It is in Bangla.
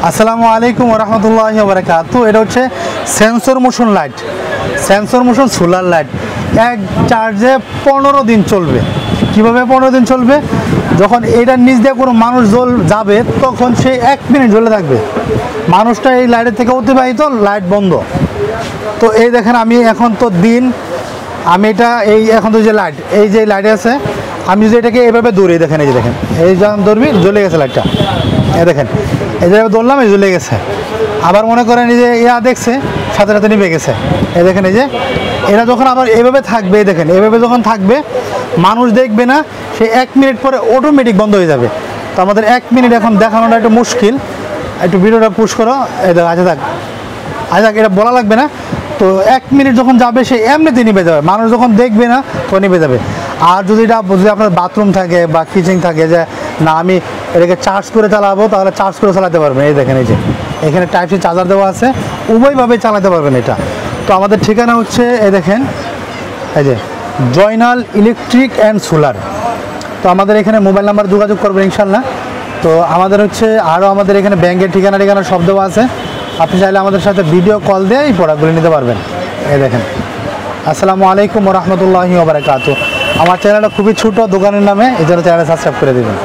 আসসালামু আলাইকুম ওয়া রাহমাতুল্লাহি ওয়া বারাকাতুহু। এটা হচ্ছে sensor motion light, sensor motion solar light. এক চার্জে 15 দিন চলবে। কিভাবে 15 দিন চলবে? যখন এটার নিচ দিয়ে কোনো মানুষ যাবে তখন সে 1 মিনিট জ্বলে থাকবে। মানুষটা এই লাইটের থেকে অতিবাহিত, লাইট বন্ধ। তো এই দেখেন, আমি এখন তো দিন, আমি এটা এই এখন তো যে লাইট, এই যে লাইট আছে, আমি যদি এটাকে এভাবে দৌড়ি, দেখেন এই যে দেখেন, এই যখন দৌড়বি জ্বলে গেছে লাইটটা। এই দেখেন, এই যে দৌড়লাম, এই জ্বলে গেছে। আবার মনে করেন এই যে দেখছে, সাথে সাথে নিভে গেছে। এই দেখেন, এই যে এটা যখন আবার এভাবে থাকবে, এই দেখেন এভাবে যখন থাকবে, মানুষ দেখবে না, সে 1 মিনিট পরে অটোমেটিক বন্ধ হয়ে যাবে। তো আমাদের 1 মিনিট এখন দেখানোটা একটু মুশকিল, একটু ভিডিওটা পুশ করো। এই দেখো, আচ্ছা থাক, এটা বলা লাগবে না। তো 1 মিনিট যখন যাবে, সে এমনিতে নিভে যাবে, মানুষ যখন দেখবে না তো নিভে যাবে। আর যদি আপনার বাথরুম থাকে বা কিচেন থাকে, যে না আমি এটাকে চার্জ করে চালাবো, তাহলে চার্জ করে চালাতে পারবেন। এই দেখেন, এই যে এখানে টাইপ সি চার্জার দেওয়া আছে, উভয়ভাবে চালাতে পারবেন এটা। তো আমাদের ঠিকানা হচ্ছে, এই দেখেন, এই যে জয়নাল ইলেকট্রিক অ্যান্ড সোলার। তো আমাদের এখানে মোবাইল নাম্বার যোগাযোগ করবেন ইনশাল্লাহ। তো আমাদের হচ্ছে আরও আমাদের এখানে ব্যাংকের ঠিকানা সব দেওয়া আছে। আপনি চাইলে আমাদের সাথে ভিডিও কল দিয়ে এই প্রোডাক্টগুলি নিতে পারবেন। এই দেখেন। আসসালামু আলাইকুম ওয়া রাহমাতুল্লাহি ওয়া বারাকাতুহু। আমার চ্যানেলটা খুবই ছোটো, দোকানের নামে, এই জন্য চ্যানেলটা সাবস্ক্রাইব করে দেবেন।